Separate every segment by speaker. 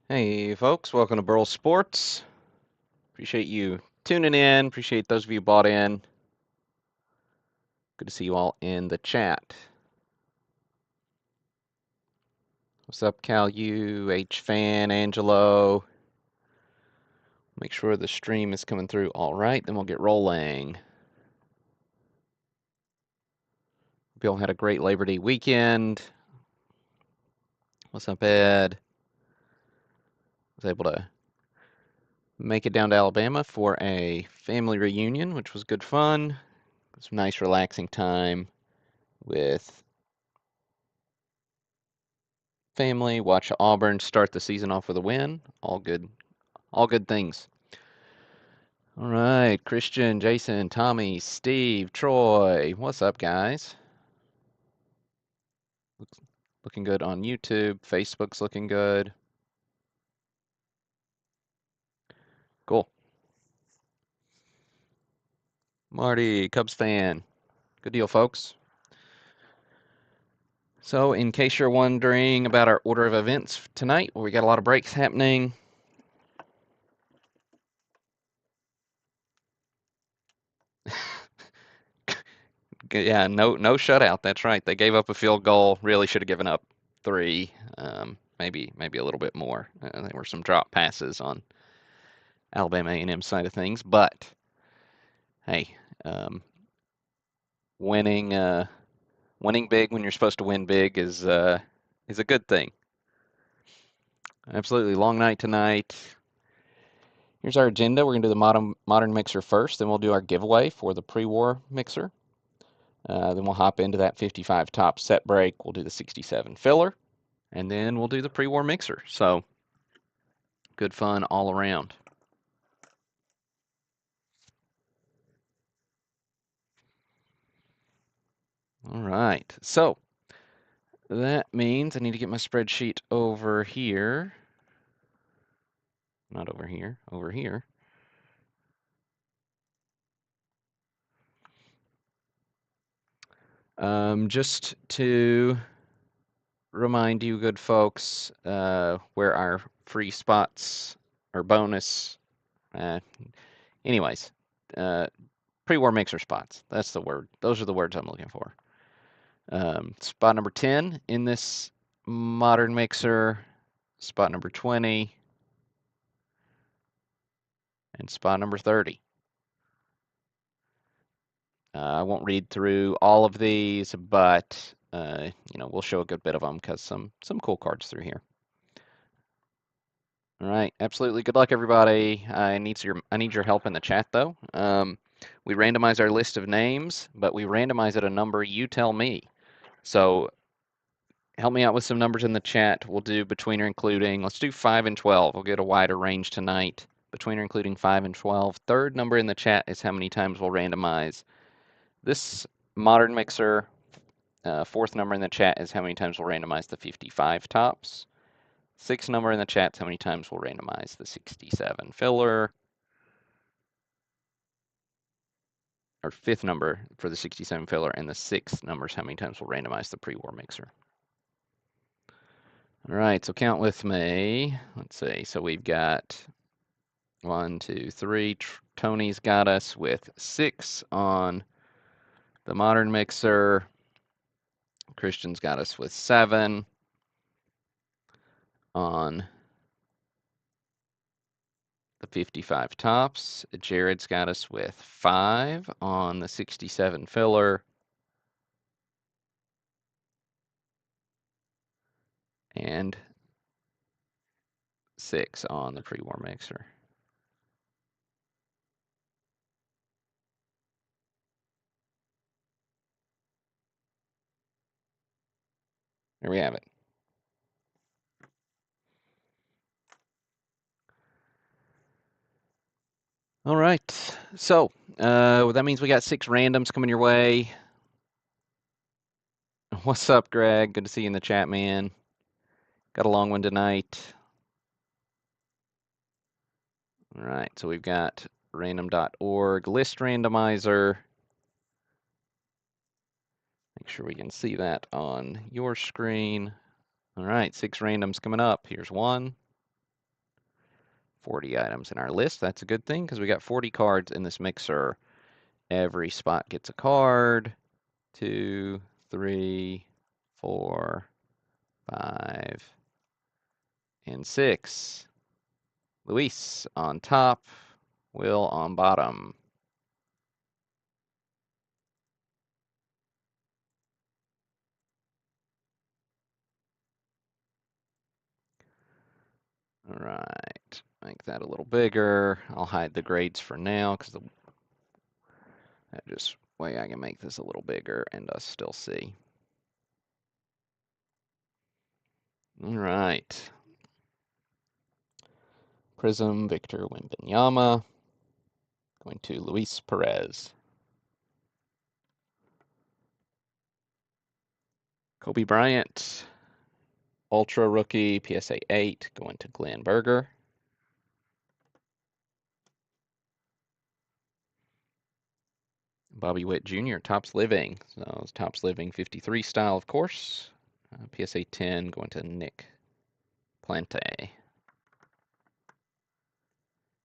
Speaker 1: Hey folks, welcome to Burl Sports. Appreciate you tuning in. Appreciate those of you who bought in. Good to see you all in the chat. What's up, Cal U, H Fan, Angelo? Make sure the stream is coming through all right, then we'll get rolling. Hope you all had a great Labor Day weekend. What's up, Ed? Was able to make it down to Alabama for a family reunion, which was good fun. Some nice relaxing time with family. Watch Auburn start the season off with a win. All good things. All right, Christian, Jason, Tommy, Steve, Troy. What's up, guys? Looking good on YouTube. Facebook's looking good. Cool. Marty, Cubs fan. Good deal, folks. So, in case you're wondering about our order of events tonight, we got a lot of breaks happening. Yeah, no shutout. That's right. They gave up a field goal. Really should have given up 3. Maybe a little bit more. There were some drop passes on Alabama A&M side of things, but hey, winning big when you're supposed to win big is a good thing. Absolutely. Long night tonight. Here's our agenda. We're going to do the modern mixer first, then we'll do our giveaway for the pre-war mixer. Then we'll hop into that 55 top set break. We'll do the 67 filler, and then we'll do the pre-war mixer. So good fun all around. All right. So that means I need to get my spreadsheet over here. Not over here, over here. Just to remind you, good folks, where our free spots or bonus, anyways, pre-war mixer spots. That's the word. Those are the words I'm looking for. Spot number 10 in this modern mixer, spot number 20, and spot number 30. I won't read through all of these, but we'll show a good bit of them because some cool cards through here. All right, absolutely. Good luck, everybody. I need your help in the chat though. We randomize our list of names, but we randomize at a number you tell me. So help me out with some numbers in the chat. We'll do between or including. Let's do 5 and 12. We'll get a wider range tonight. Between or including 5 and 12. Third number in the chat is how many times we'll randomize. This modern mixer, fourth number in the chat is how many times we'll randomize the 55 tops. Sixth number in the chat is how many times we'll randomize the 67 filler. Or fifth number for the 67 filler, and the sixth number is how many times we'll randomize the pre-war mixer. All right, so count with me. Let's see. So we've got 1, 2, 3. Tony's got us with 6 on the modern mixer. Christian's got us with 7 on the 55 tops. Jared's got us with 5 on the 67 filler. And 6 on the pre-war mixer. There we have it. All right, so that means we got 6 randoms coming your way. What's up, Greg? Good to see you in the chat, man. Got a long one tonight. All right, so we've got random.org list randomizer. Make sure we can see that on your screen. All right, 6 randoms coming up. Here's 1, 40 items in our list. That's a good thing because we got 40 cards in this mixer. Every spot gets a card. 2, 3, 4, 5, and 6. Luis on top, Will on bottom. All right, make that a little bigger. I'll hide the grades for now because that just way I can make this a little bigger and us still see. All right. Prism, Victor Wembanyama. Going to Luis Perez. Kobe Bryant. Ultra Rookie, PSA 8, going to Glenn Berger. Bobby Witt Jr., Topps Living. So it's Topps Living 53 style, of course. PSA 10 going to Nick Plante.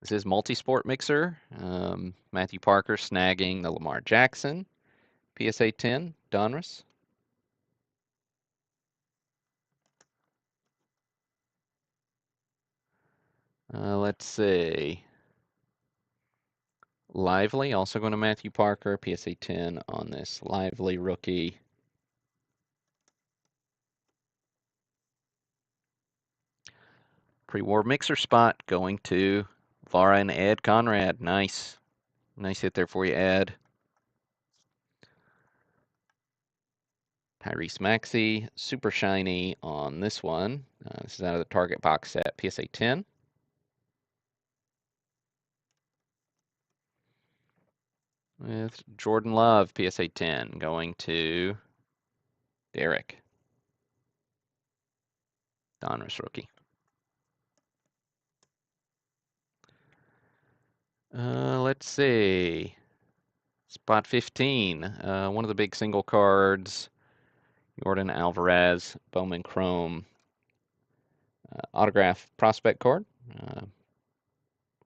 Speaker 1: This is Multisport Mixer. Matthew Parker snagging the Lamar Jackson. PSA 10, Donruss. Let's see. Lively, also going to Matthew Parker. PSA 10 on this Lively rookie. Pre-war mixer spot going to Vara and Ed Conrad. Nice. Nice hit there for you, Ed. Tyrese Maxey, super shiny on this one. This is out of the Target box set, PSA 10. With Jordan Love, PSA 10, going to Derek. Donruss rookie. Let's see. Spot 15. One of the big single cards. Jordan Alvarez, Bowman Chrome. Autograph prospect card.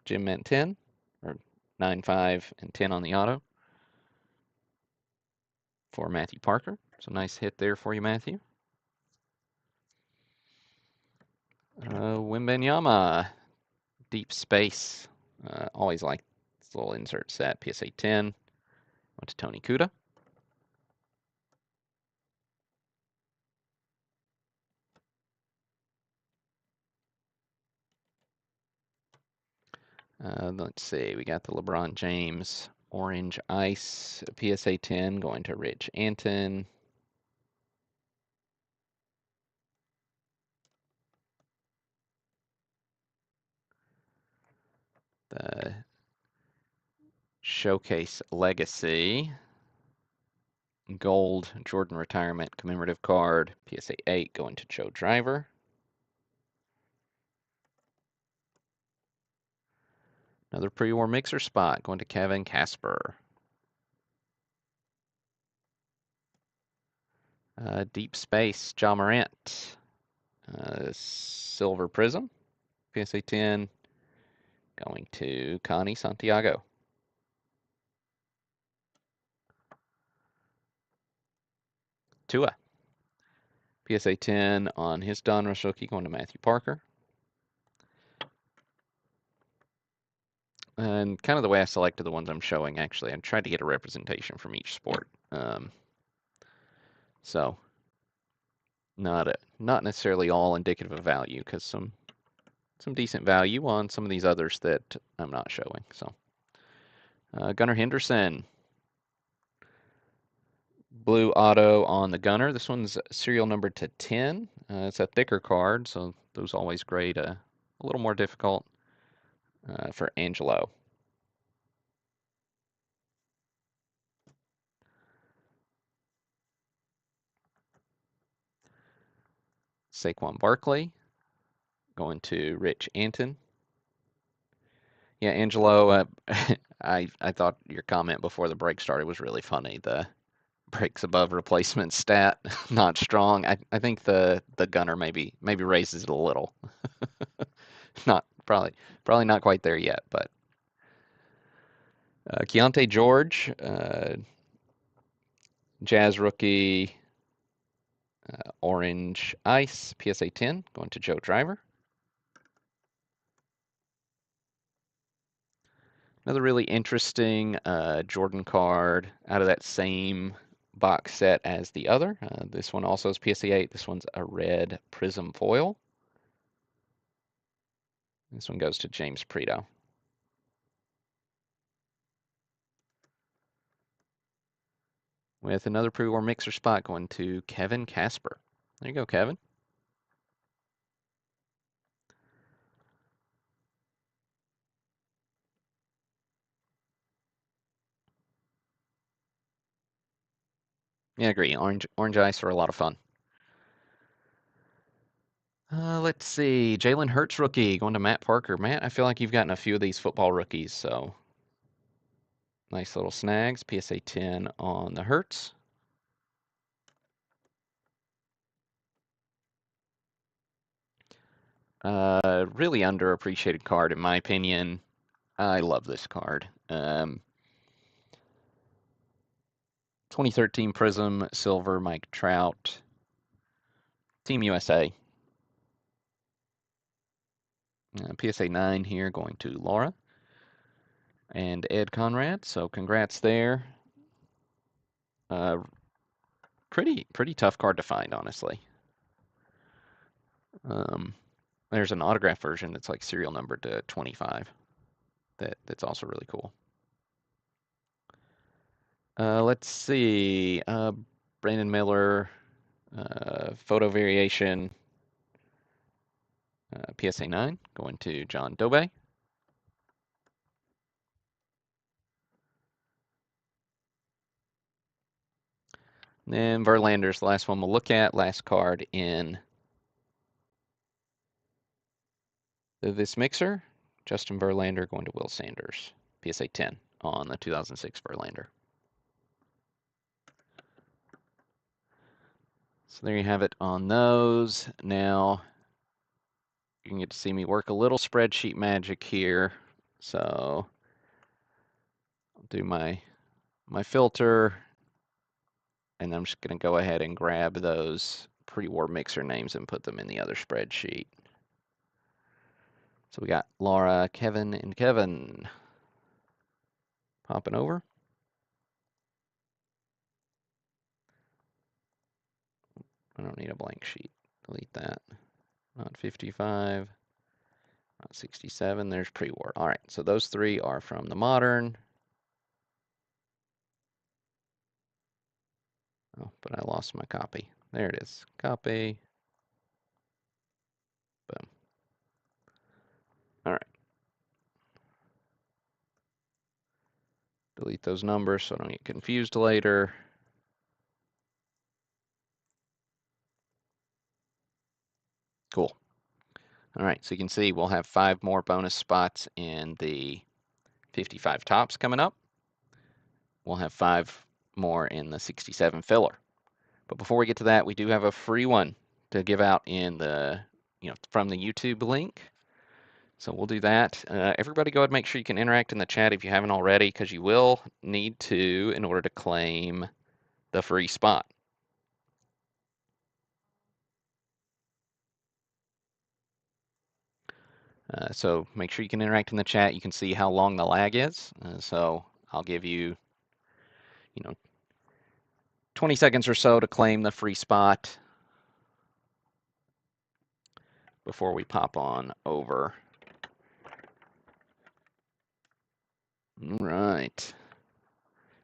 Speaker 1: Jim Mint 10, or 9, 5, and 10 on the auto for Matthew Parker. So nice hit there for you, Matthew. Wembanyama, Deep Space. Always like this little insert set. PSA 10. Went to Tony Kuda. Let's see. We got the LeBron James Orange Ice PSA 10 going to Rich Anton. The Showcase Legacy Gold Jordan Retirement Commemorative Card PSA 8 going to Joe Driver. Another pre-war mixer spot going to Kevin Casper. Deep Space Ja Morant. Silver Prism PSA 10 going to Connie Santiago. Tua. PSA 10 on his Donruss rookie going to Matthew Parker. And kind of the way I selected the ones I'm showing, actually, I tried to get a representation from each sport. So not necessarily all indicative of value, because some decent value on some of these others that I'm not showing. So Gunnar Henderson, blue auto on the Gunner. This one's serial numbered to 10. It's a thicker card, so those always grade a little more difficult for Angelo. Saquon Barkley going to Rich Anton. Yeah, Angelo, I thought your comment before the break started was really funny. The breaks above replacement stat, not strong. I think the Gunner maybe raises it a little. Not Probably not quite there yet, but Keontae George, Jazz rookie, Orange Ice, PSA 10, going to Joe Driver. Another really interesting Jordan card out of that same box set as the other. This one also is PSA 8. This one's a red prism foil. This one goes to James Prito. With another pre-war mixer spot going to Kevin Casper. There you go, Kevin. Yeah, I agree. Orange Ice are a lot of fun. Let's see. Jalen Hurts rookie going to Matt Parker. Matt, I feel like you've gotten a few of these football rookies, so nice little snags. PSA 10 on the Hurts. Really underappreciated card in my opinion. I love this card. 2013 Prism Silver Mike Trout. Team USA. PSA 9 here going to Laura and Ed Conrad. So congrats there. Pretty tough card to find, honestly. There's an autograph version that's like serial numbered to 25. That's also really cool. Let's see. Brandon Miller, photo variation, PSA 9 going to John Dobe. Then Verlander's the last one we'll look at. Last card in this mixer. Justin Verlander going to Will Sanders. PSA 10 on the 2006 Verlander. So there you have it on those. Now you can get to see me work a little spreadsheet magic here. So I'll do my filter, and I'm just going to go ahead and grab those pre-war mixer names and put them in the other spreadsheet. So we got Laura, Kevin, and Kevin popping over. I don't need a blank sheet. Delete that. Not 55, not 67. There's pre-war. All right, so those three are from the modern. Oh, but I lost my copy. There it is. Copy. Boom. All right. Delete those numbers so I don't get confused later. Cool. All right, so you can see we'll have 5 more bonus spots in the 55 tops coming up. We'll have 5 more in the 67 filler. But before we get to that, we do have a free one to give out in the, from the YouTube link. So we'll do that. Everybody go ahead and make sure you can interact in the chat if you haven't already, because you will need to in order to claim the free spot. So make sure you can interact in the chat. You can see how long the lag is. So I'll give you, 20 seconds or so to claim the free spot before we pop on over. All right.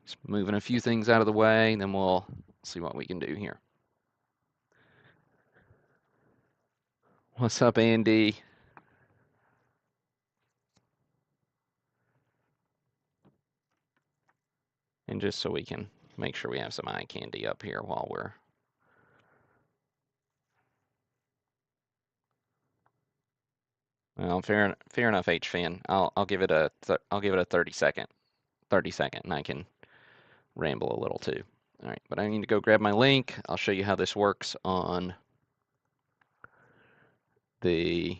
Speaker 1: Just moving a few things out of the way, then we'll see what we can do here. What's up, Andy? And just so we can make sure we have some eye candy up here while we're well, fair enough, H-Fan. I'll give it a 30 second, and I can ramble a little too. All right, but I need to go grab my link. I'll show you how this works on the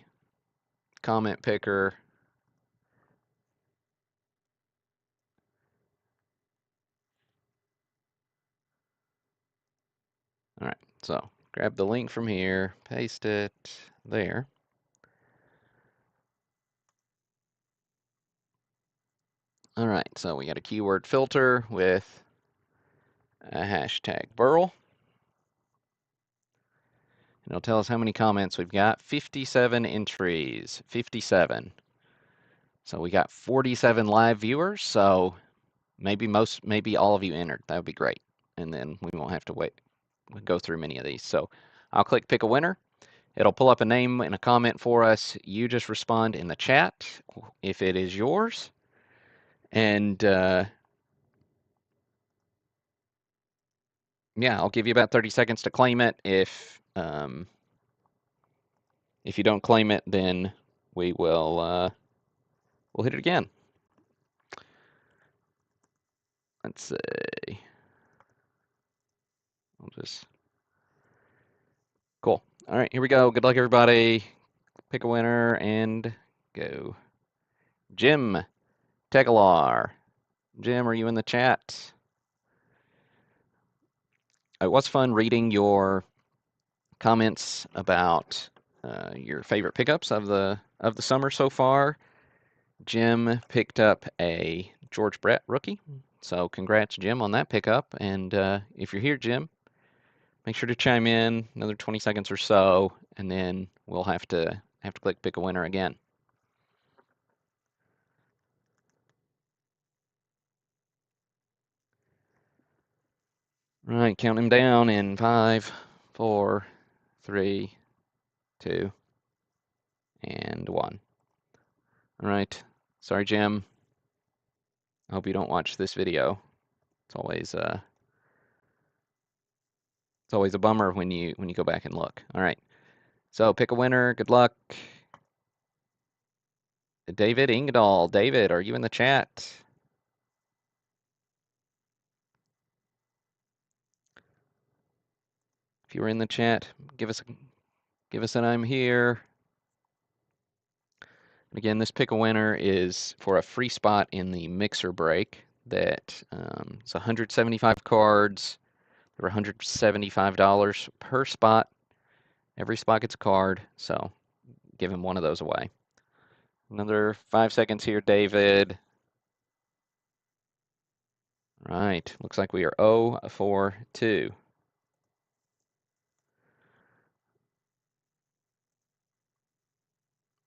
Speaker 1: comment picker. All right, so grab the link from here, paste it there. All right, so we got a keyword filter with a hashtag Burl. And it'll tell us how many comments we've got. 57 entries, 57. So we got 47 live viewers, so maybe all of you entered. That would be great. And then we won't have to go through many of these. So I'll click pick a winner. It'll pull up a name and a comment for us. You just respond in the chat if it is yours. And yeah, I'll give you about 30 seconds to claim it. If you don't claim it, then we'll hit it again. Let's see. I'll just cool. All right, here we go. Good luck, everybody. Pick a winner and go. Jim Tegalar. Jim, are you in the chat? It was fun reading your comments about your favorite pickups of the summer so far. Jim picked up a George Brett rookie, so congrats, Jim, on that pickup. And if you're here, Jim, make sure to chime in another 20 seconds or so, and then we'll have to click pick a winner again. Right, count him down in 5, 4, 3, 2, and 1. All right. Sorry, Jim. I hope you don't watch this video. It's always a bummer when you go back and look. All right. So pick a winner. Good luck. David Ingdahl. David, are you in the chat? If you were in the chat, give us an I'm here. And again, this pick a winner is for a free spot in the mixer break that it's 175 cards. They're $175 per spot. Every spot gets a card, so give him one of those away. Another 5 seconds here, David. Right, looks like we are 0 for 2.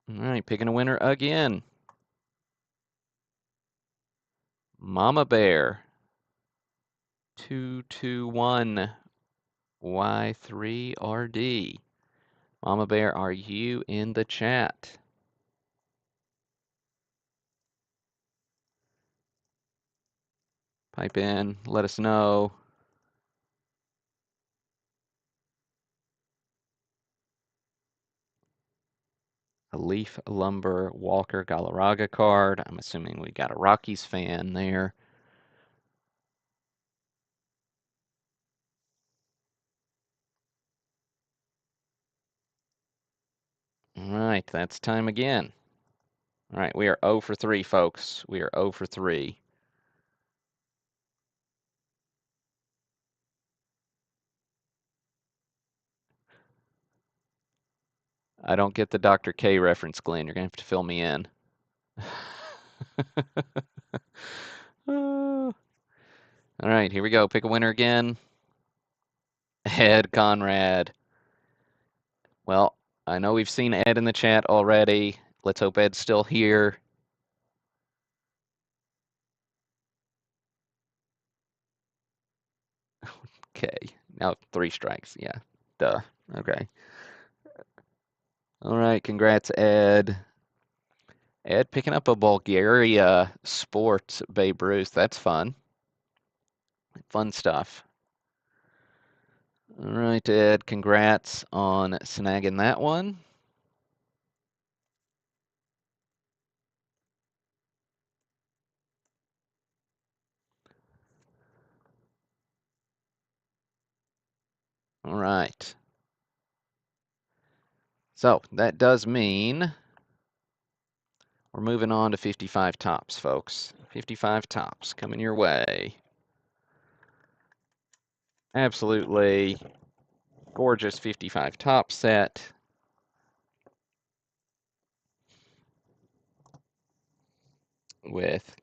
Speaker 1: All right, picking a winner again. Mama Bear. 221 Y3RD. Mama Bear, are you in the chat? Pipe in, let us know. A Leaf Lumber Walker Galarraga card. I'm assuming we got a Rockies fan there. All right, that's time again. All right, we are 0 for 3, folks. We are 0 for 3. I don't get the Dr. K reference, Glenn. You're going to have to fill me in. All right, here we go. Pick a winner again. Ed Conrad. Well, I know we've seen Ed in the chat already. Let's hope Ed's still here. Okay, now 3 strikes. Yeah, duh. Okay. All right, congrats, Ed. Ed picking up a Bulgaria Sports Babe Ruth. That's fun. Fun stuff. All right, Ed, congrats on snagging that one. All right. So that does mean We're moving on to 55 tops, folks. 55 tops coming your way. Absolutely gorgeous 55 top set. With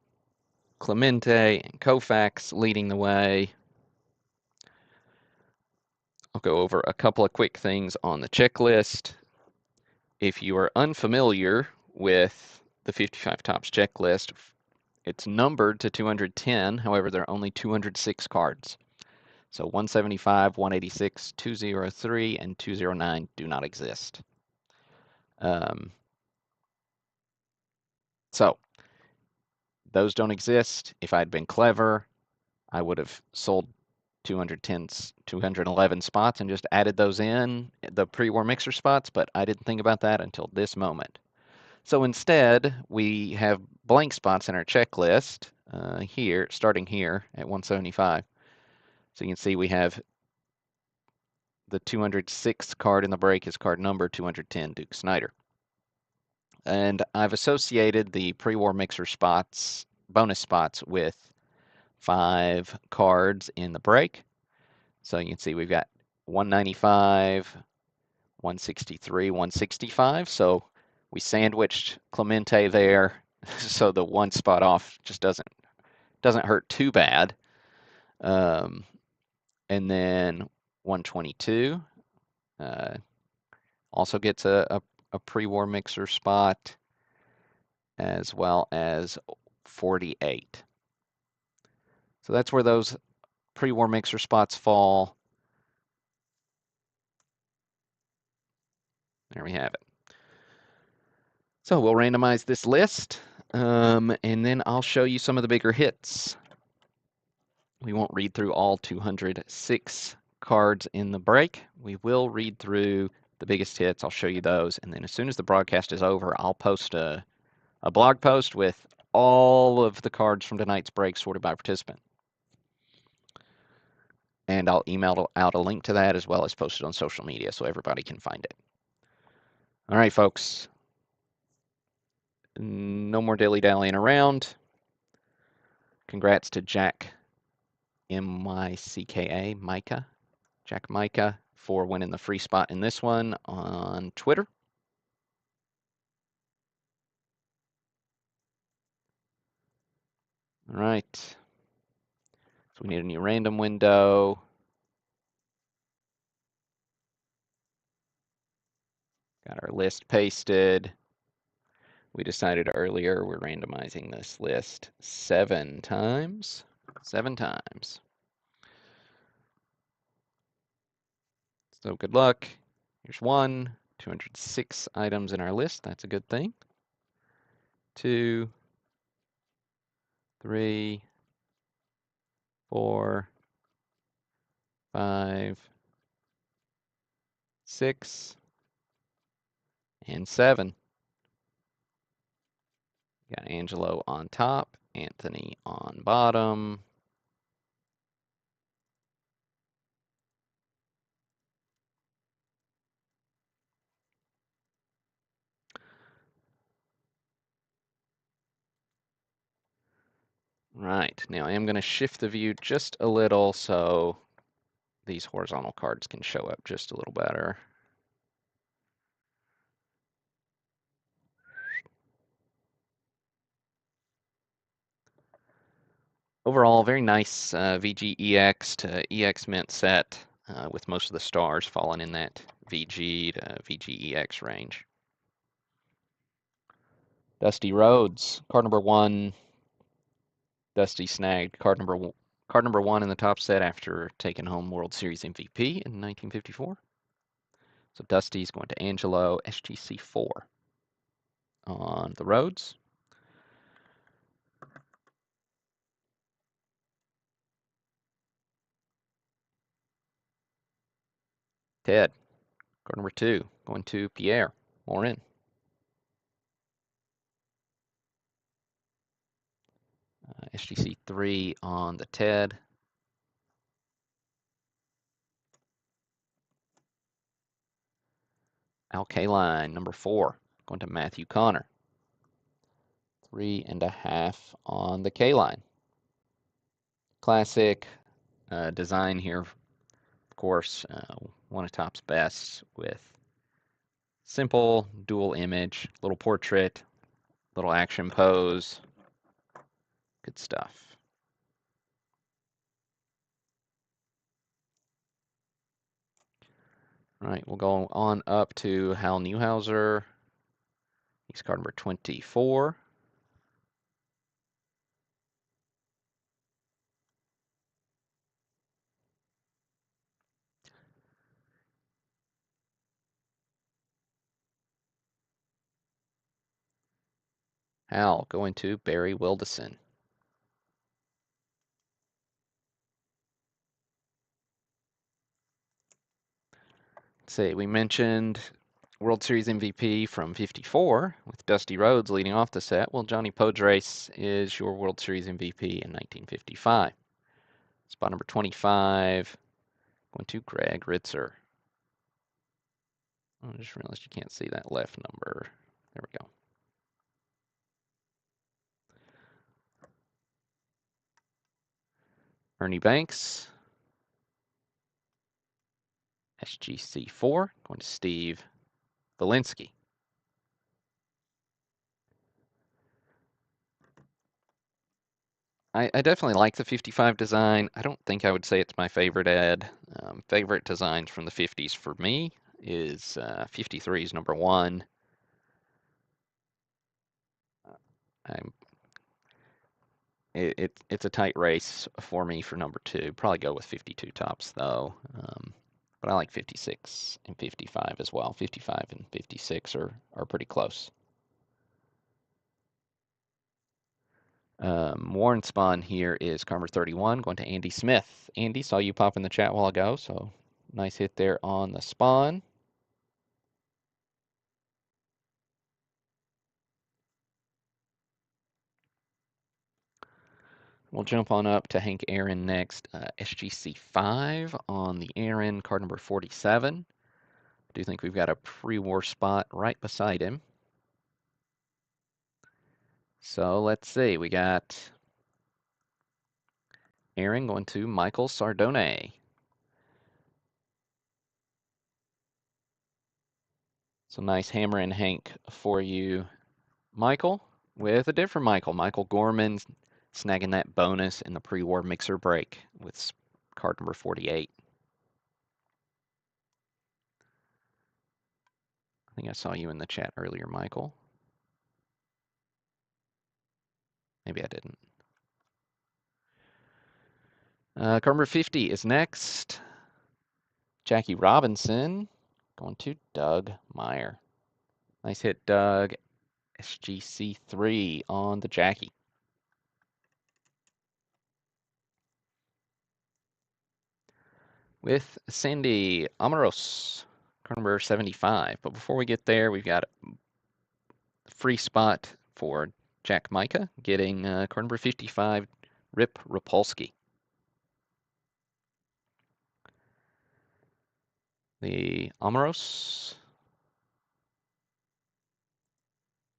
Speaker 1: Clemente and Koufax leading the way. I'll go over a couple of quick things on the checklist. If you are unfamiliar with the 55 tops checklist, it's numbered to 210. However, there are only 206 cards. So 175, 186, 203, and 209 do not exist. So those don't exist. If I'd been clever, I would have sold 211 spots and just added those in, the pre-war mixer spots, but I didn't think about that until this moment. So instead, we have blank spots in our checklist here, starting here at 175. So you can see we have the 206th card in the break is card number 210, Duke Snider. And I've associated the pre-war mixer spots, bonus spots, with 5 cards in the break. So you can see we've got 195, 163, 165. So we sandwiched Clemente there, so the one spot off just doesn't hurt too bad. And then 122 also gets a pre-war mixer spot, as well as 48. So that's where those pre-war mixer spots fall. There we have it. So we'll randomize this list, and then I'll show you some of the bigger hits. We won't read through all 206 cards in the break. We will read through the biggest hits. I'll show you those, and then as soon as the broadcast is over, I'll post a blog post with all of the cards from tonight's break sorted by participant. And I'll email out a link to that as well as post it on social media so everybody can find it. All right, folks. No more dilly-dallying around. Congrats to Jack M-Y-C-K-A, Micah. Jack Micah for winning the free spot in this one on Twitter. All right. So we need a new random window. Got our list pasted. We decided earlier we're randomizing this list 7 times. 7 times. So good luck. Here's 1. 206 items in our list. That's a good thing. 2, 3, 4, 5, 6, and 7. Got Angelo on top, Anthony on bottom. Right, now I am going to shift the view just a little so these horizontal cards can show up just a little better. Overall, very nice VG-EX to EX Mint set with most of the stars falling in that VG to VG-EX range. Dusty Rhodes, card number 1. Dusty snagged card number 1 in the top set after taking home World Series MVP in 1954. So Dusty's going to Angelo, SGC4 on the Rhodes. Ted, card number 2, going to Pierre, Morin. SGC3 on the Ted. Al Kaline, number 4, going to Matthew Connor. 3.5 on the K line. Classic design here, of course, one of Topps best with simple dual image, little portrait, little action pose. Good stuff. All right, we'll go on up to Hal Newhouser. He's card number 24. Hal going to Barry Wildison. Let's see, we mentioned World Series MVP from 54 with Dusty Rhodes leading off the set. Well, Johnny Podres is your World Series MVP in 1955. Spot number 25 going to Greg Ritzer. I just realized you can't see that left number. There we go. Ernie Banks. SGC4 going to Steve Valinsky. I definitely like the 55 design. I don't think I would say it's my favorite ad. Favorite designs from the 50s for me is 53 is number 1. It's a tight race for me for number 2. Probably go with 52 Topps though. But I like 56 and 55 as well. 55 and 56 are pretty close. Warren Spawn here is card number 31, going to Andy Smith. Andy, saw you pop in the chat a while ago, so nice hit there on the Spawn. We'll jump on up to Hank Aaron next. SGC 5 on the Aaron, card number 47. I do think we've got a pre-war spot right beside him. So let's see, we got Aaron going to Michael Sardone. So nice hammer and Hank for you, Michael, with a different Michael. Michael Gorman snagging that bonus in the pre-war mixer break with card number 48. I think I saw you in the chat earlier, Michael. Maybe I didn't. Card number 50 is next. Jackie Robinson going to Doug Meyer. Nice hit, Doug. SGC3 on the Jackie. With Sandy Amaros, card number 75. But before we get there, we've got a free spot for Jack Micah getting card number 55, Rip Rapolsky. The Amaros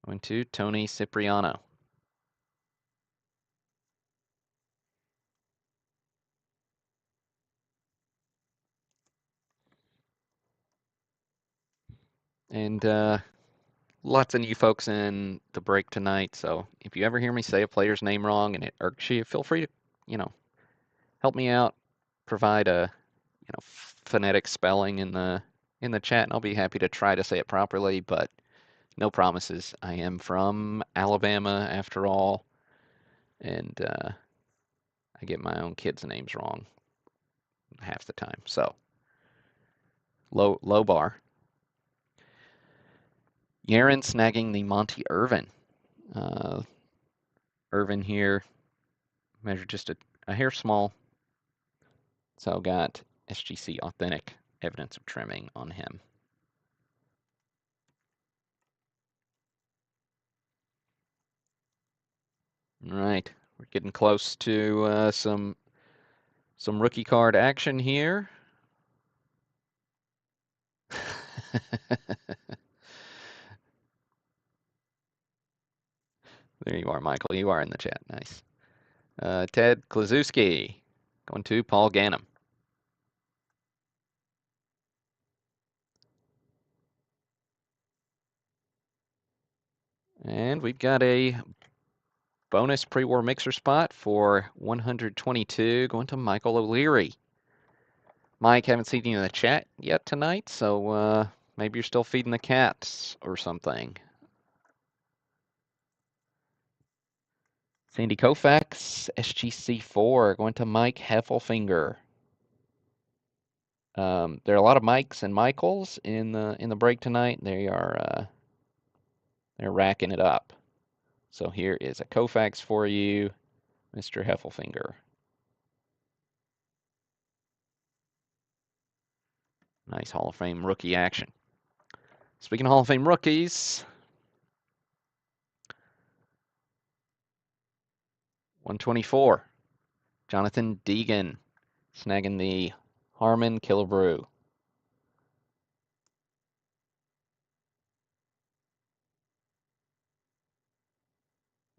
Speaker 1: going to Tony Cipriano. And lots of new folks in the break tonight, so if you ever hear me say a player's name wrong and it irks you, feel free to, help me out, provide a, phonetic spelling in the chat, and I'll be happy to try to say it properly, but no promises. I am from Alabama, after all, and I get my own kids' names wrong half the time, so low bar. Yaron snagging the Monty Irvin. Irvin here measured just a hair small, so got SGC authentic evidence of trimming on him. All right, we're getting close to some rookie card action here. There you are, Michael. You are in the chat. Nice. Ted Klazuski going to Paul Ganem. And we've got a bonus pre-war mixer spot for 122 going to Michael O'Leary. Mike, haven't seen you in the chat yet tonight, so maybe you're still feeding the cats or something. Sandy Koufax, SGC4 going to Mike Heffelfinger. There are a lot of Mikes and Michaels in the break tonight. They're racking it up. So here is a Koufax for you, Mr. Heffelfinger. Nice Hall of Fame rookie action. Speaking of Hall of Fame rookies, 124, Jonathan Deegan, snagging the Harmon Killebrew.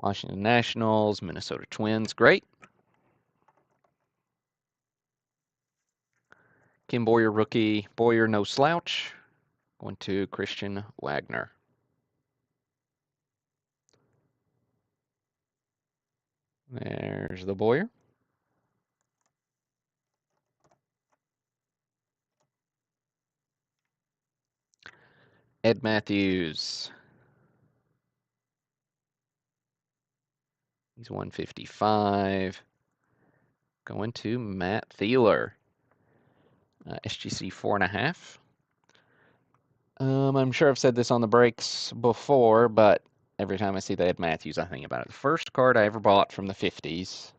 Speaker 1: Washington Nationals, Minnesota Twins, great. Kim Boyer rookie, Boyer no slouch, going to Christian Wagner. There's the Boyer. Ed Matthews. He's 155. Going to Matt Thieler. SGC 4.5. I'm sure I've said this on the breaks before, but every time I see the Ed Matthews, I think about it. The first card I ever bought from the 50s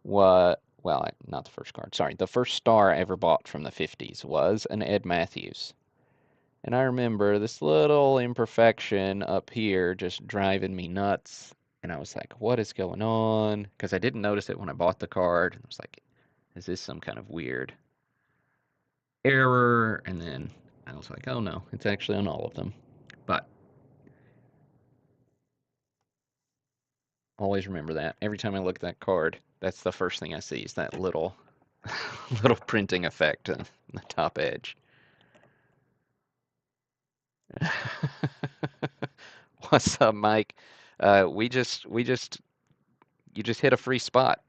Speaker 1: was, well, not the first card, sorry. The first star I ever bought from the 50s was an Ed Matthews. And I remember this little imperfection up here just driving me nuts. And I was like, what is going on? Because I didn't notice it when I bought the card. I was like, is this some kind of weird error? And then I was like, oh no, it's actually on all of them. But always remember that. Every time I look at that card, that's the first thing I see is that little little printing effect on the top edge. What's up, Mike? You just hit a free spot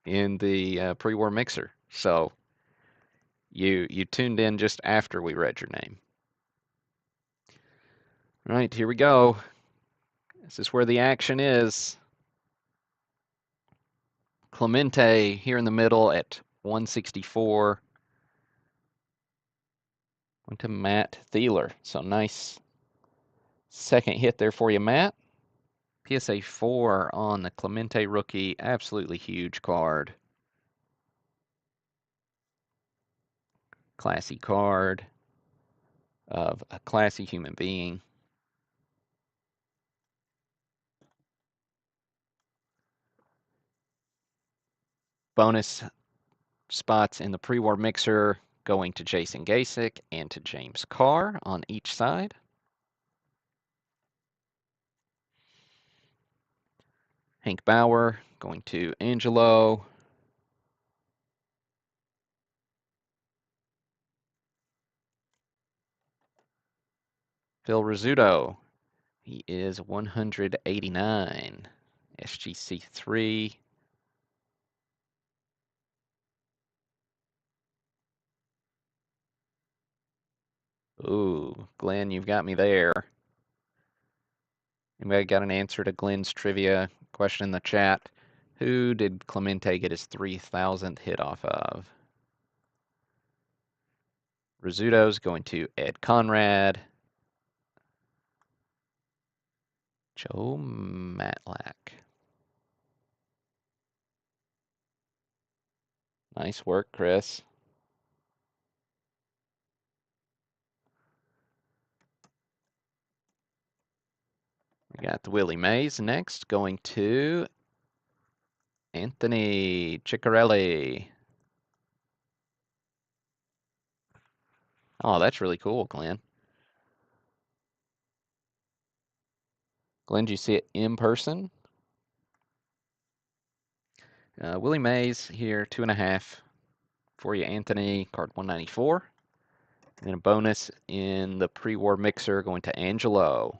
Speaker 1: in the pre-war mixer. So you tuned in just after we read your name. All right, here we go. This is where the action is. Clemente here in the middle at 164. Went to Matt Thieler. So nice second hit there for you, Matt. PSA 4 on the Clemente rookie. Absolutely huge card. Classy card of a classy human being. Bonus spots in the pre-war mixer going to Jason Gasick and to James Carr on each side. Hank Bauer going to Angelo. Phil Rizzuto. He is 189. SGC 3. Ooh, Glenn, you've got me there. Anybody got an answer to Glenn's trivia question in the chat? Who did Clemente get his 3,000th hit off of? Rizzuto's going to Ed Conrad. Joe Matlack. Nice work, Chris. We got the Willie Mays next, going to Anthony Ciccarelli. Oh, that's really cool, Glenn. Glenn, did you see it in person? Willie Mays here, 2.5 for you, Anthony, card 194. And then a bonus in the pre-war mixer going to Angelo.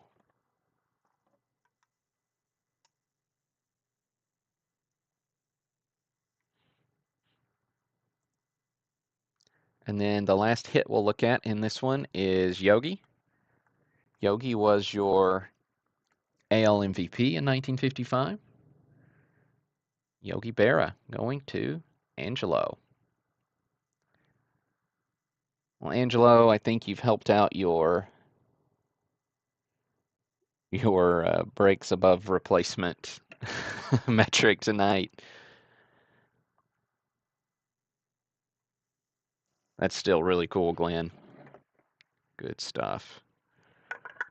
Speaker 1: And then the last hit we'll look at in this one is Yogi. Yogi was your AL MVP in 1955. Yogi Berra going to Angelo. Well, Angelo, I think you've helped out your breaks above replacement metric tonight. That's still really cool, Glenn. Good stuff.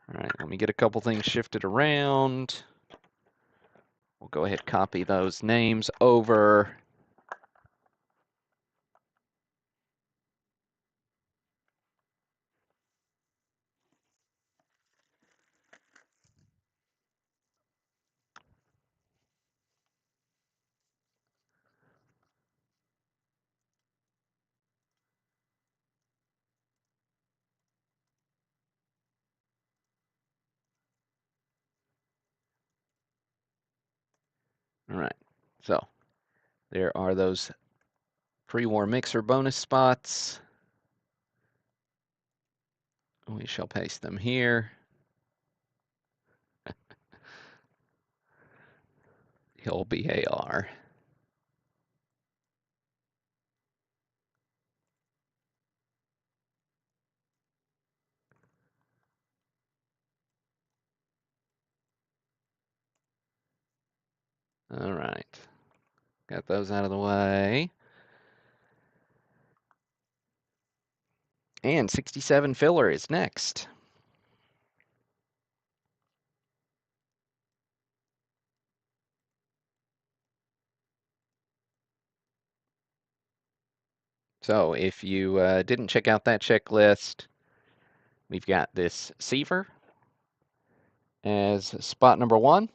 Speaker 1: All right, let me get a couple things shifted around. We'll go ahead and copy those names over. All right, so there are those pre-war mixer bonus spots. We shall paste them here. He'll BAR. All right, got those out of the way. And 67 filler is next. So if you didn't check out that checklist, we've got this Seaver as spot number 1.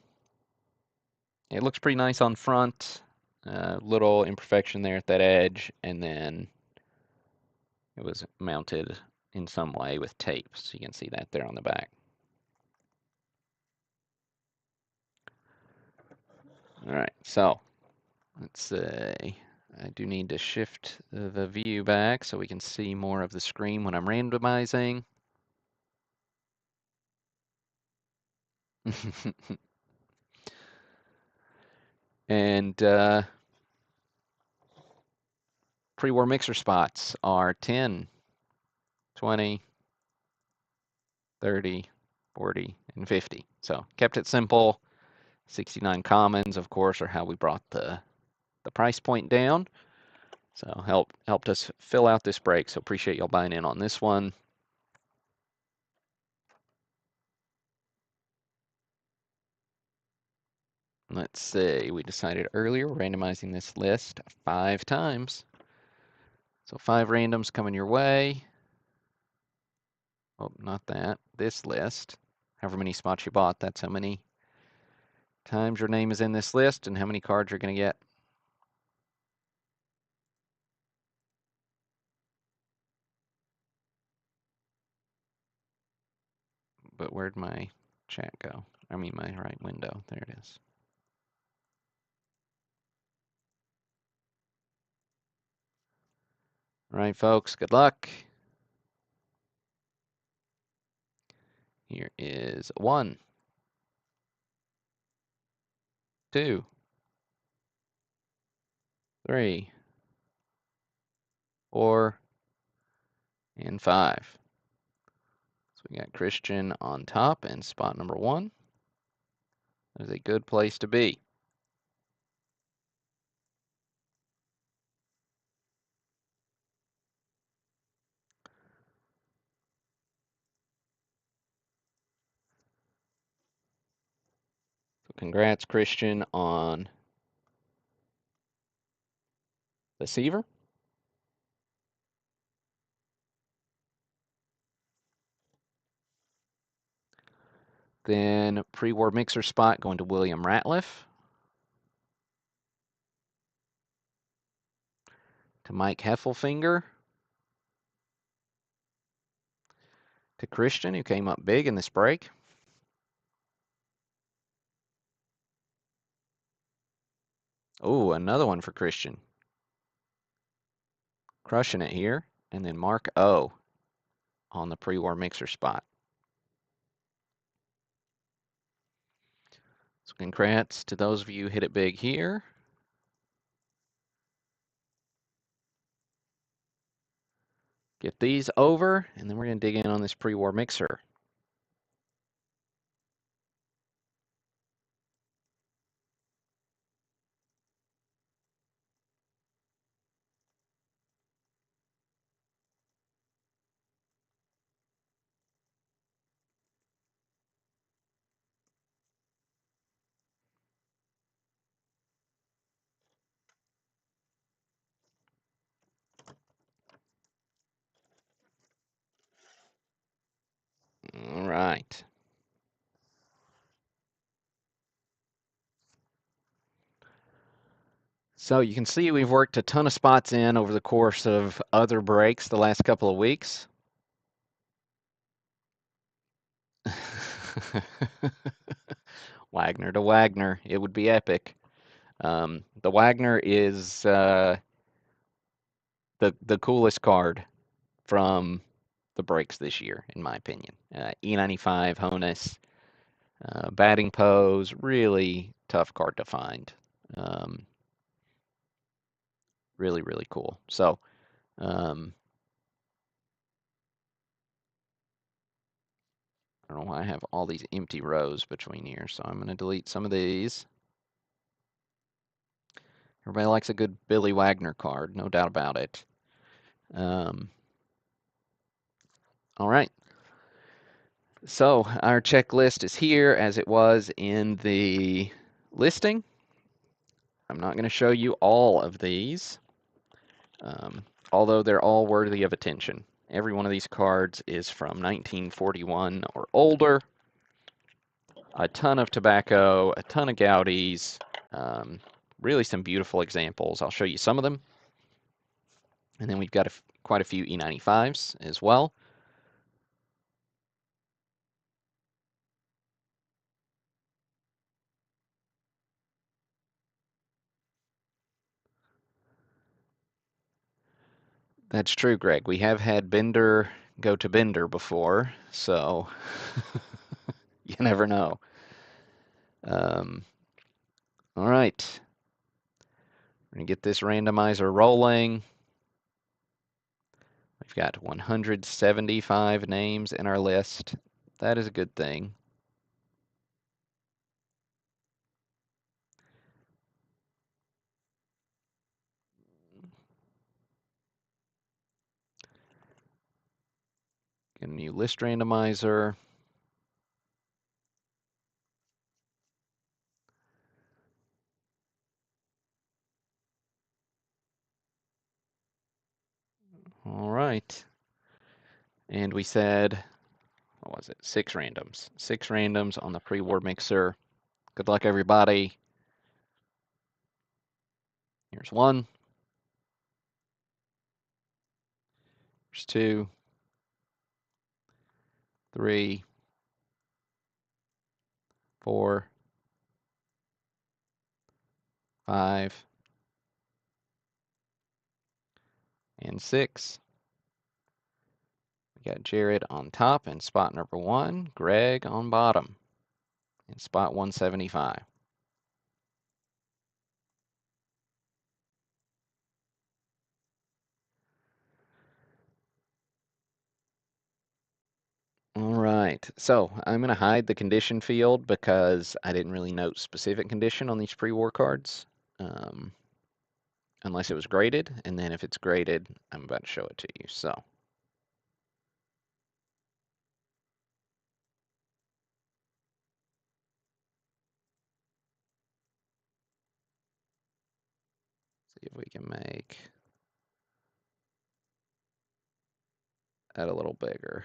Speaker 1: It looks pretty nice on front. Little imperfection there at that edge, and then it was mounted in some way with tape. So you can see that there on the back. All right, so let's see. I do need to shift the view back so we can see more of the screen when I'm randomizing. And pre-war mixer spots are 10, 20, 30, 40, and 50. So kept it simple. 69 commons, of course, are how we brought the price point down. So helped us fill out this break. So appreciate y'all buying in on this one. Let's see, we decided earlier we're randomizing this list 5 times. So 5 randoms coming your way. Oh, not that. This list. However many spots you bought, that's how many times your name is in this list and how many cards you're going to get. But where'd my chat go? I mean, my right window. There it is. All right, folks, good luck. Here is 1, 2, 3, 4, and 5. So we got Christian on top and spot number 1. That is a good place to be. So congrats, Christian, on the Seaver. Then pre-war mixer spot going to William Ratliff. To Mike Heffelfinger. To Christian, who came up big in this break. Oh, another one for Christian. Crushing it here. And then Mark O on the pre-war mixer spot. So congrats to those of you who hit it big here. Get these over, and then we're going to dig in on this pre-war mixer. All right. So you can see we've worked a ton of spots in over the course of other breaks the last couple of weeks. Wagner to Wagner. It would be epic. The Wagner is the coolest card from the breaks this year, in my opinion. E95 Honus, batting pose, really tough card to find. Really, really cool. So, I don't know why I have all these empty rows between here, so I'm going to delete some of these. Everybody likes a good Billy Wagner card, no doubt about it. All right. So our checklist is here as it was in the listing. I'm not going to show you all of these, although they're all worthy of attention. Every one of these cards is from 1941 or older. A ton of tobacco, a ton of Gaudies, really some beautiful examples. I'll show you some of them. And then we've got quite a few E95s as well. That's true, Greg. We have had Bender go to Bender before, so you never know. All right. We're going to get this randomizer rolling. We've got 175 names in our list. That is a good thing. Get a new list randomizer. All right. And we said, what was it? 6 randoms. 6 randoms on the pre-war mixer. Good luck, everybody. Here's 1. Here's 2. 3. 4. 5. And 6. We got Jared on top in spot number 1. Greg on bottom in spot 175. All right, so I'm going to hide the condition field because I didn't really note specific condition on these pre-war cards, unless it was graded, and then if it's graded, I'm about to show it to you. So, see if we can make that a little bigger.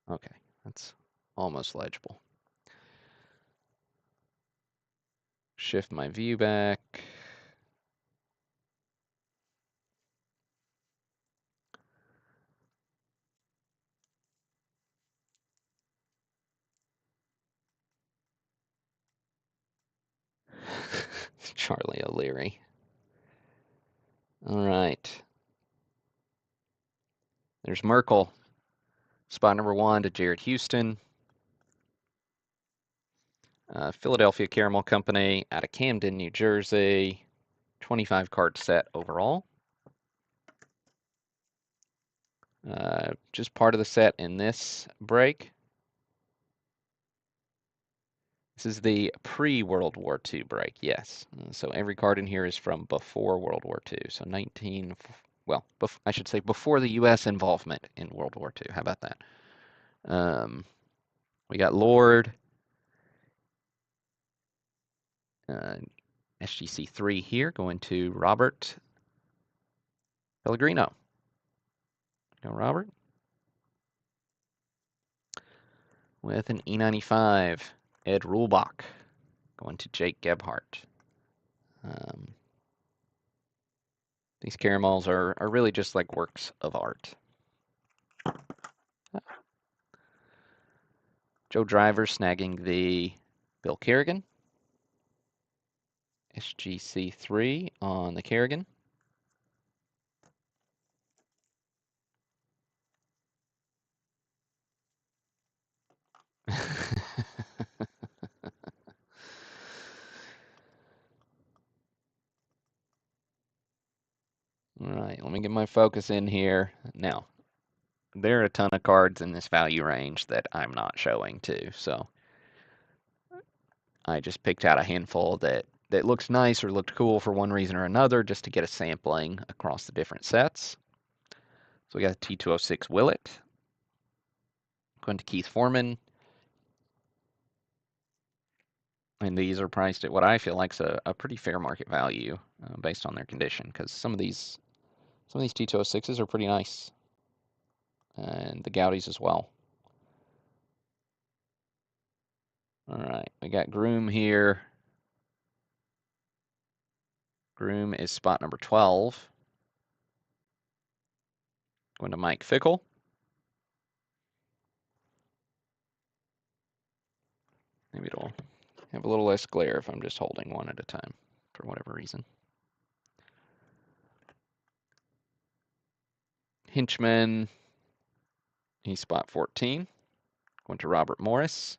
Speaker 1: Okay, that's almost legible. Shift my view back. Charlie O'Leary. All right. There's Merkel. Spot number 1 to Jared Houston. Philadelphia Caramel Company out of Camden, New Jersey. 25 card set overall. Just part of the set in this break. This is the pre-World War II break, yes. So every card in here is from before World War II. So I should say before the U.S. involvement in World War II. How about that? We got Lord, SGC 3 here, going to Robert Pellegrino. Go, Robert. With an E95, Ed Rulbach, going to Jake Gebhardt. These caramels are really just like works of art. Joe Driver snagging the Bill Kerrigan. SGC3 on the Kerrigan. All right, let me get my focus in here. Now, there are a ton of cards in this value range that I'm not showing too, so I just picked out a handful that looks nice or looked cool for one reason or another just to get a sampling across the different sets. So we got T206 Willett, going to Keith Foreman, and these are priced at what I feel like is a pretty fair market value based on their condition, because some of these T206s are pretty nice, and the Gaudis as well. All right, we got Groom here. Groom is spot number 12. Going to Mike Fickle. Maybe it'll have a little less glare if I'm just holding one at a time for whatever reason. Hinchman, he's spot 14. Going to Robert Morris.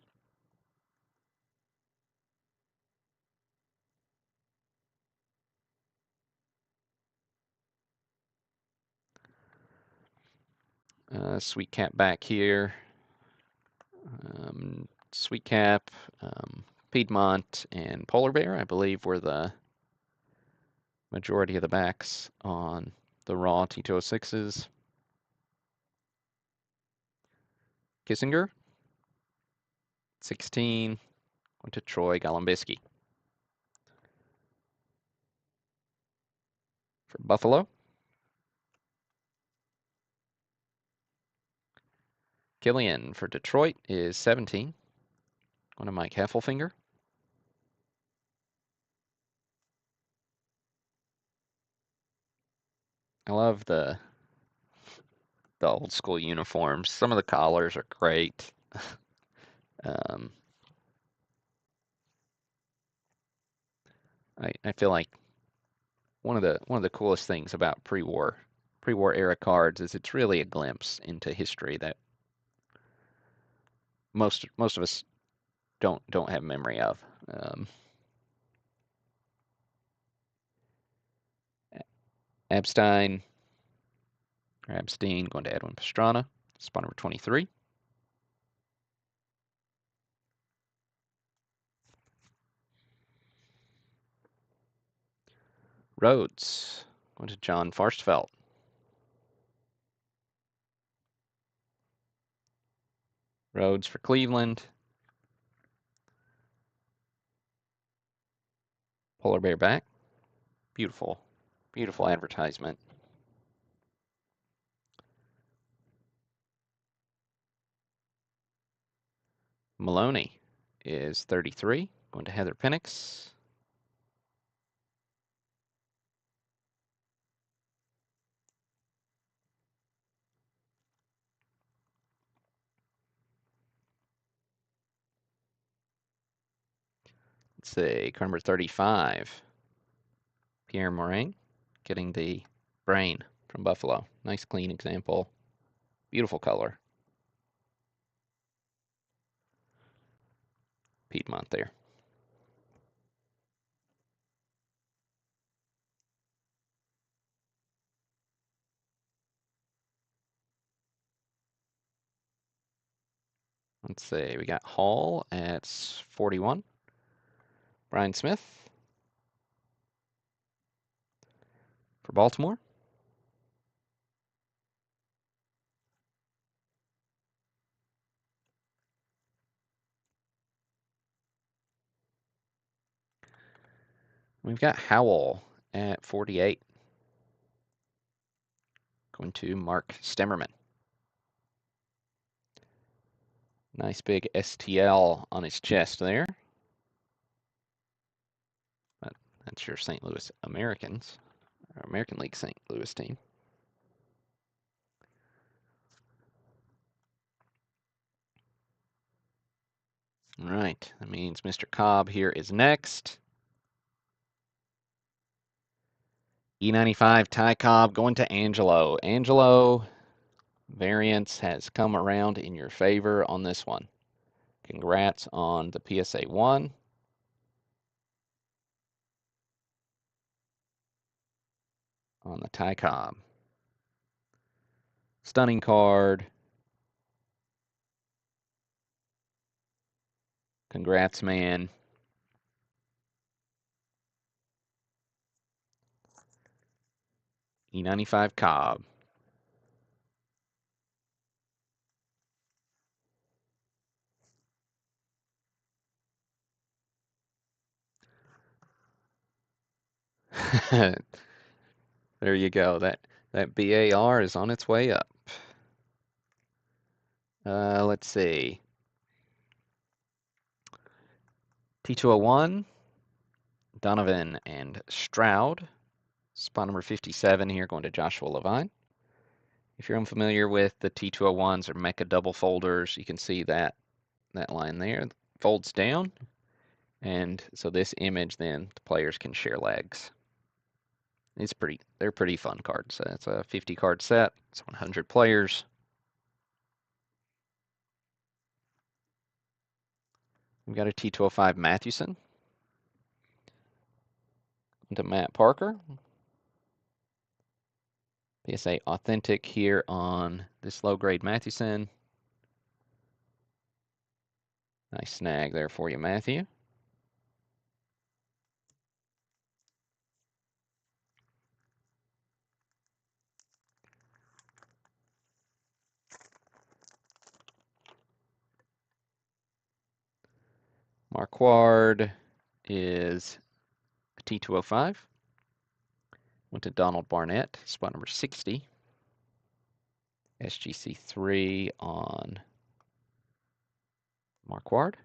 Speaker 1: Sweet Cap back here. Sweet Cap, Piedmont, and Polar Bear, I believe, were the majority of the backs on the raw T206s. Kissinger, 16, went to Troy Golombisky. For Buffalo, Killian for Detroit is 17. Going to Mike Heffelfinger. I love the old school uniforms. Some of the collars are great. I feel like one of the coolest things about pre-war era cards is it's really a glimpse into history that most of us don't have memory of. Abstein going to Edwin Pastrana, spot number 23. Rhodes going to John Farstfelt. Rhodes for Cleveland. Polar Bear back. Beautiful, beautiful advertisement. Maloney is 33, going to Heather Penix. Let's see, card number 35, Pierre Morin, getting the brain from Buffalo. Nice, clean example. Beautiful color. Piedmont there. Let's see, we got Hall at 41. Brian Smith for Baltimore. We've got Howell at 48. Going to Mark Stemmerman. Nice big STL on his chest there. But that's your St. Louis Americans, or American League St. Louis team. All right, that means Mr. Cobb here is next. E95 Ty Cobb going to Angelo. Angelo, variance has come around in your favor on this one. Congrats on the PSA 1. On the Ty Cobb. Stunning card. Congrats, man. E95 Cobb. There you go. That BAR is on its way up. Let's see. T201, Donovan and Stroud. Spot number 57 here going to Joshua Levine. If you're unfamiliar with the T201s or Mecha double folders, you can see that line there folds down. And so this image then the players can share legs. They're pretty fun cards. It's a 50 card set. It's 100 players. We've got a T205 Mathewson to Matt Parker. PSA Authentic here on this low-grade Mathewson. Nice snag there for you, Matthew. Marquard is a T205. Went to Donald Barnett, spot number 60. SGC3 on Marquard.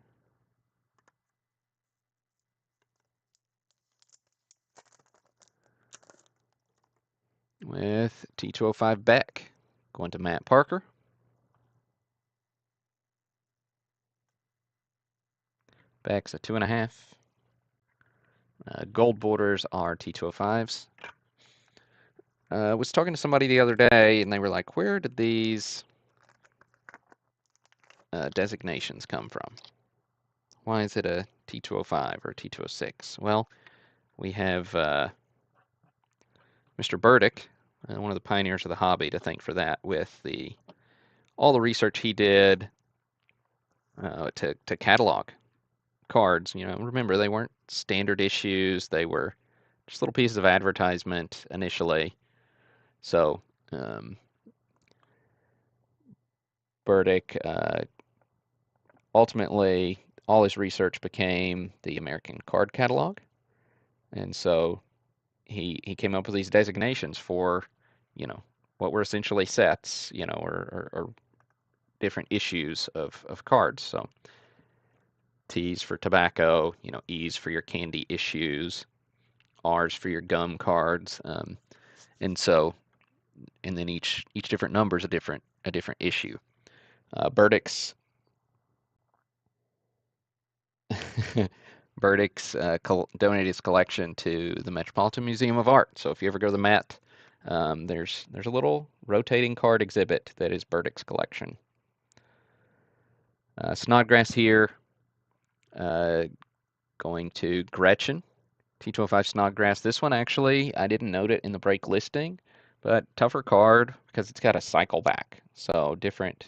Speaker 1: With T205 Beck, going to Matt Parker. Beck's a 2.5. Gold borders are T205s. I was talking to somebody the other day, and they were like, where did these designations come from? Why is it a T205 or a T206? Well, we have Mr. Burdick, one of the pioneers of the hobby, to thank for that with all the research he did to catalog cards. You know, remember, they weren't standard issues. They were just little pieces of advertisement initially. So Burdick ultimately, all his research became the American Card Catalog. And so he came up with these designations for, you know, what were essentially sets, you know, or different issues of cards. So T's for tobacco, E's for your candy issues, R's for your gum cards, and so and then each different number is a different issue. Burdick's Burdick's donated his collection to the Metropolitan Museum of Art. So if you ever go to the Met, there's a little rotating card exhibit that is Burdick's collection. Snodgrass here, going to Gretchen, T205 Snodgrass. This one actually, I didn't note it in the break listing, but tougher card because it's got a cycle back. So different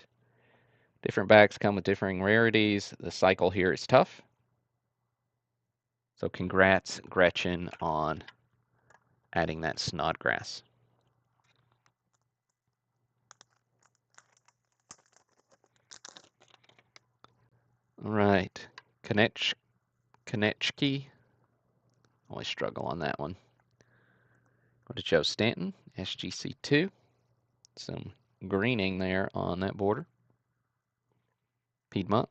Speaker 1: backs come with differing rarities. The cycle here is tough. So congrats, Gretchen, on adding that Snodgrass. All right, Konechki. Always struggle on that one. Go to Joe Stanton, SGC2. Some greening there on that border. Piedmont.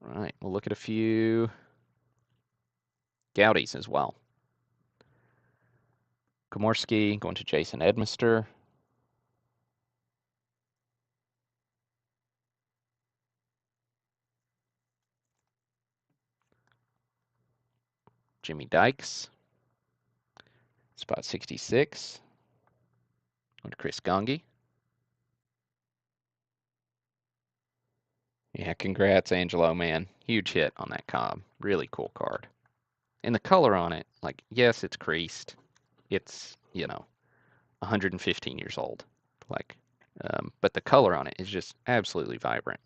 Speaker 1: All right, we'll look at a few Goudies as well. Komorski going to Jason Edmister. Jimmy Dykes. Spot 66. Going to Chris Gongi. Yeah, congrats, Angelo, man. Huge hit on that Cobb. Really cool card. And the color on it, like, yes, it's creased. It's, 115 years old. Like, but the color on it is just absolutely vibrant.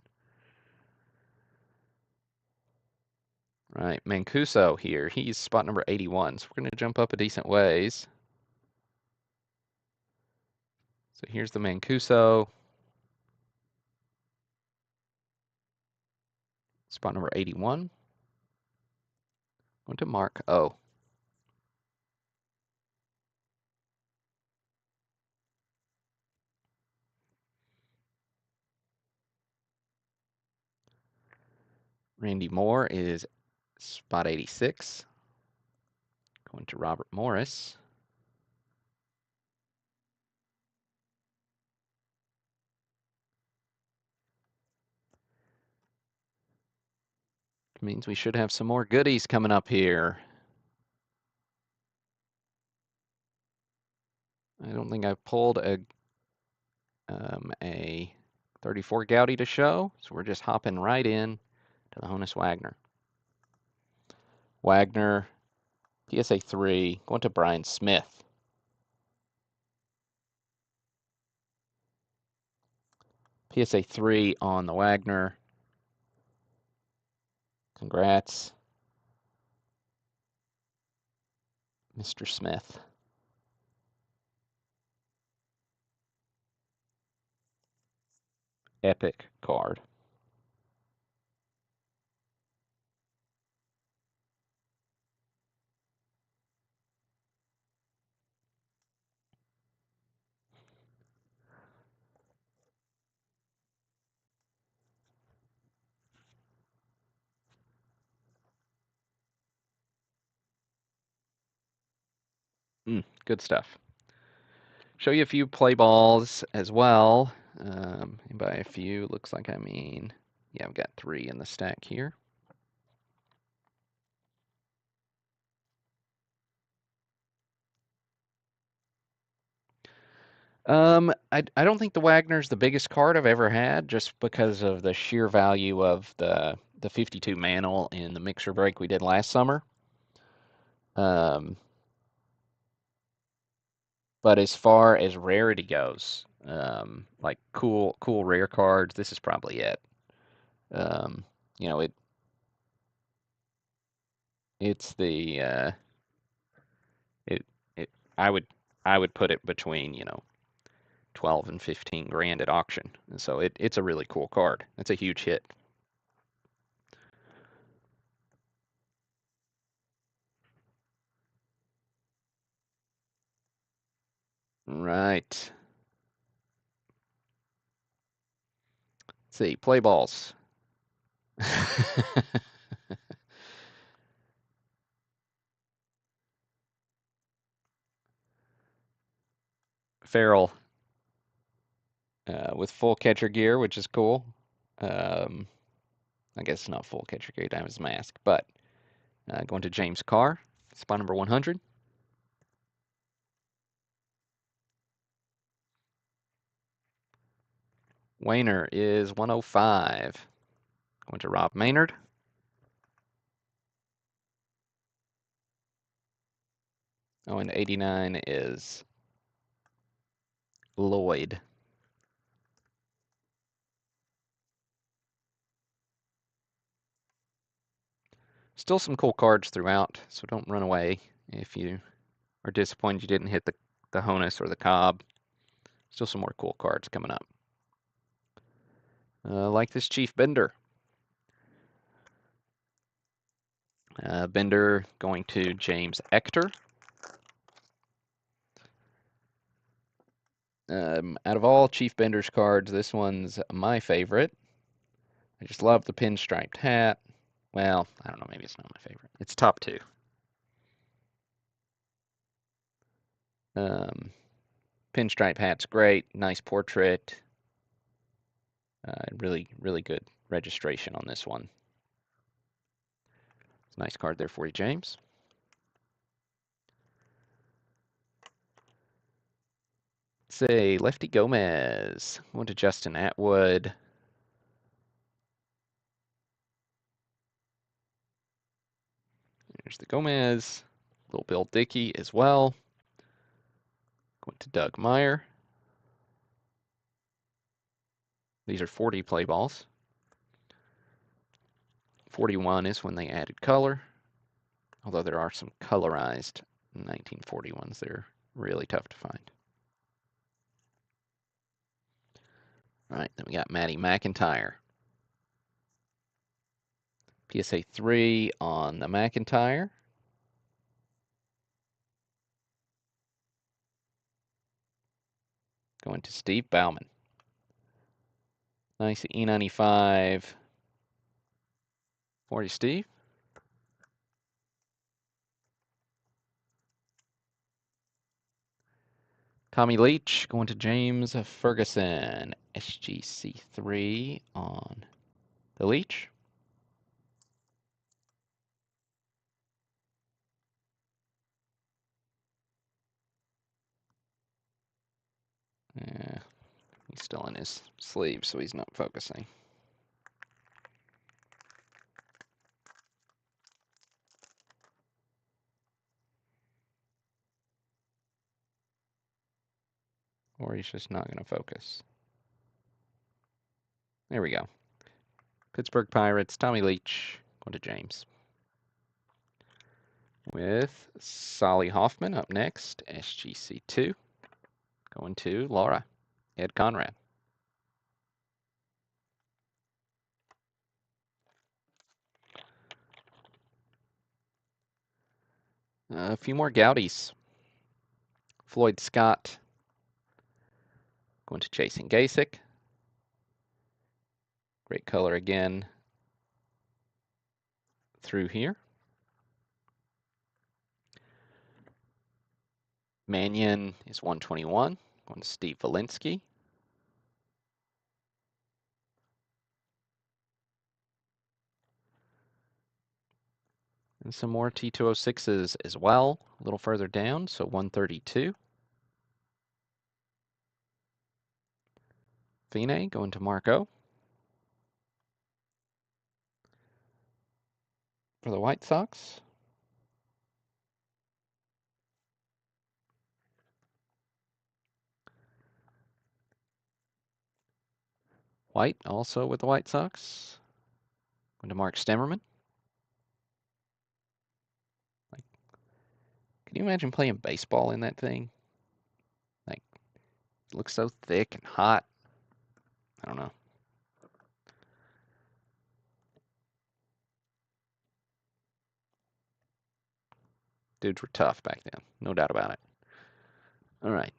Speaker 1: Right, Mancuso here. He's spot number 81, so we're going to jump up a decent ways. So here's the Mancuso. Spot number 81. Going to Mark O. Randy Moore is spot 86. Going to Robert Morris. Means we should have some more goodies coming up here. I don't think I've pulled a 34 Goudy to show, so we're just hopping right in to the Honus Wagner. Wagner, PSA 3, going to Brian Smith. PSA 3 on the Wagner. Congrats, Mr. Smith. Epic card. Good stuff. Show you a few play balls as well. And by a few, looks like yeah, I've got 3 in the stack here. I don't think the Wagner's the biggest card I've ever had, just because of the sheer value of the 52 Mantle in the mixer break we did last summer. But as far as rarity goes, like cool rare cards, this is probably it. It's the it I would put it between 12 and 15 grand at auction. And so it's a really cool card. It's a huge hit. Right. see, play balls. Farrell with full catcher gear, which is cool. Um, I guess it's not full catcher gear, down his mask, but going to James Carr, spot number 100. Wayner is 105. Going to Rob Maynard. Oh, and 89 is Lloyd. Still some cool cards throughout, so don't run away if you are disappointed you didn't hit the Honus or the Cobb. Still some more cool cards coming up. Like this Chief Bender. Bender going to James Ector. Out of all Chief Bender's cards, this one's my favorite. I just love the pinstriped hat. Well, I don't know, maybe it's not my favorite. It's top 2. Pinstripe hat's great, nice portrait. Really, really good registration on this one. It's a nice card there for you, James. Say Lefty Gomez. Going to Justin Atwood. There's the Gomez. Little Bill Dickey as well. Going to Doug Meyer. These are 40 play balls. 41 is when they added color. Although there are some colorized 1940 ones. They're really tough to find. All right, then we got Matty McIntyre. PSA 3 on the McIntyre. Going to Steve Bauman. Nice E95 for you, Steve. Tommy Leach going to James Ferguson. SGC3 on the Leach. Yeah, he's still in his sleeve, so he's not focusing. Or he's just not going to focus. There we go. Pittsburgh Pirates, Tommy Leach, going to James. With Solly Hoffman up next, SGC2, going to Laura, Ed Conrad. A few more Goudies. Floyd Scott, going to Jason Gasick. Great color again through here. Mannion is 121, going to Steve Valinsky. And some more T206s as well, a little further down, so 132. Fine going to Marco. For the White Sox. White also with the White Sox. Going to Mark Stemmerman. Like, can you imagine playing baseball in that thing? Like, it looks so thick and hot. I don't know. Dudes were tough back then, no doubt about it. All right.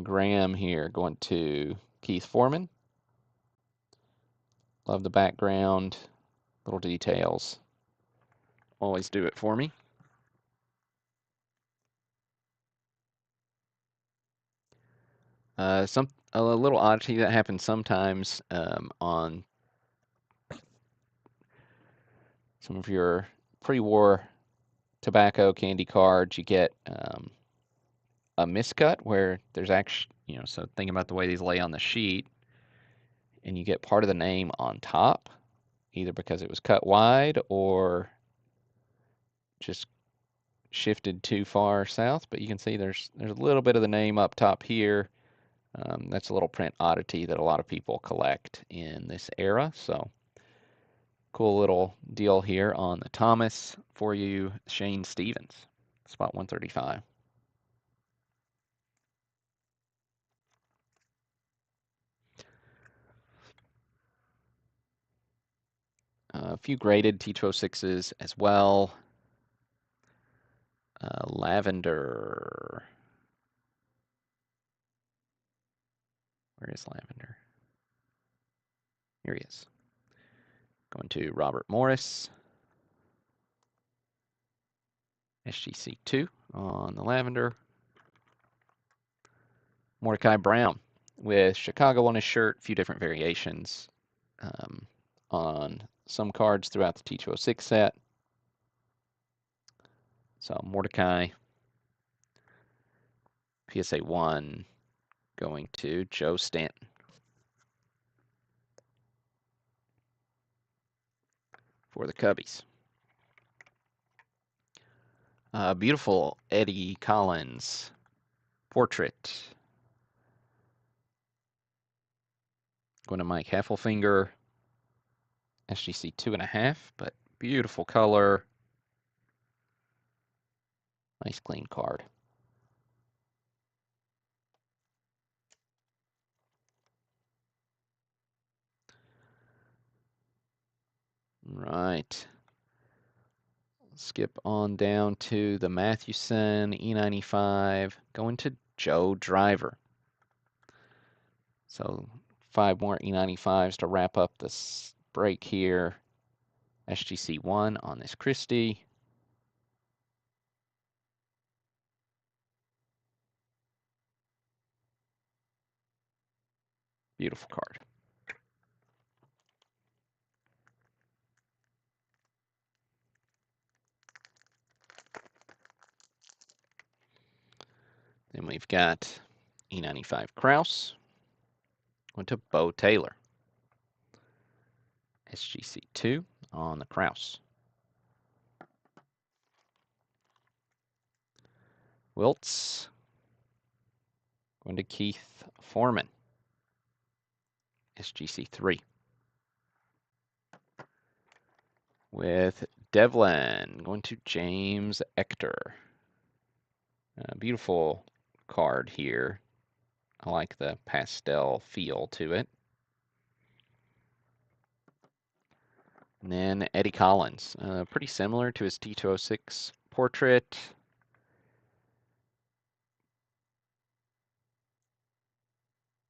Speaker 1: Graham here, going to Keith Foreman. Love the background, little details. Always do it for me. A little oddity that happens sometimes on some of your pre-war tobacco candy cards. You get a miscut where there's actually, so think about the way these lay on the sheet, and you get part of the name on top, either because it was cut wide or just shifted too far south. But you can see there's a little bit of the name up top here. That's a little print oddity that a lot of people collect in this era. So cool little deal here on the Thomas for you, Shane Stevens, spot 135. A few graded T206s as well. Lavender. Where is Lavender? Here he is. Going to Robert Morris. SGC2 on the Lavender. Mordecai Brown with Chicago on his shirt. A few different variations on some cards throughout the T206 set. So Mordecai, PSA 1, going to Joe Stanton. For the Cubbies. Beautiful Eddie Collins portrait. Going to Mike Heffelfinger. SGC 2.5, but beautiful color. Nice clean card. Right. Skip on down to the Mathewson E95, going to Joe Driver. So 5 more E95s to wrap up this break here. SGC 1 on this Christie. Beautiful card. Then we've got E95 Kraus. Went to Bo Taylor. SGC2 on the Kraus. Wiltz. Going to Keith Foreman. SGC3. With Devlin. Going to James Ector. Beautiful card here. I like the pastel feel to it. And then Eddie Collins. Pretty similar to his T206 portrait.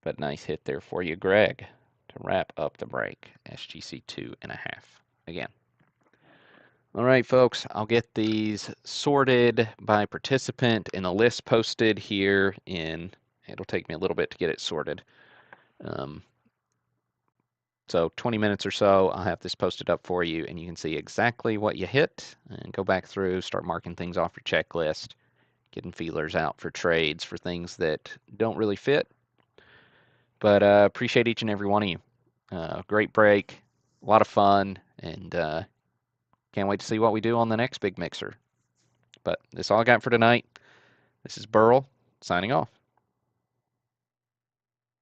Speaker 1: But nice hit there for you, Greg, to wrap up the break. SGC 2.5 again. All right, folks, I'll get these sorted by participant in a list posted here it'll take me a little bit to get it sorted. So 20 minutes or so, I'll have this posted up for you, and you can see exactly what you hit and go back through, start marking things off your checklist, getting feelers out for trades for things that don't really fit. But appreciate each and every one of you. Great break, a lot of fun, and can't wait to see what we do on the next big mixer. But that's all I got for tonight. This is Burl, signing off.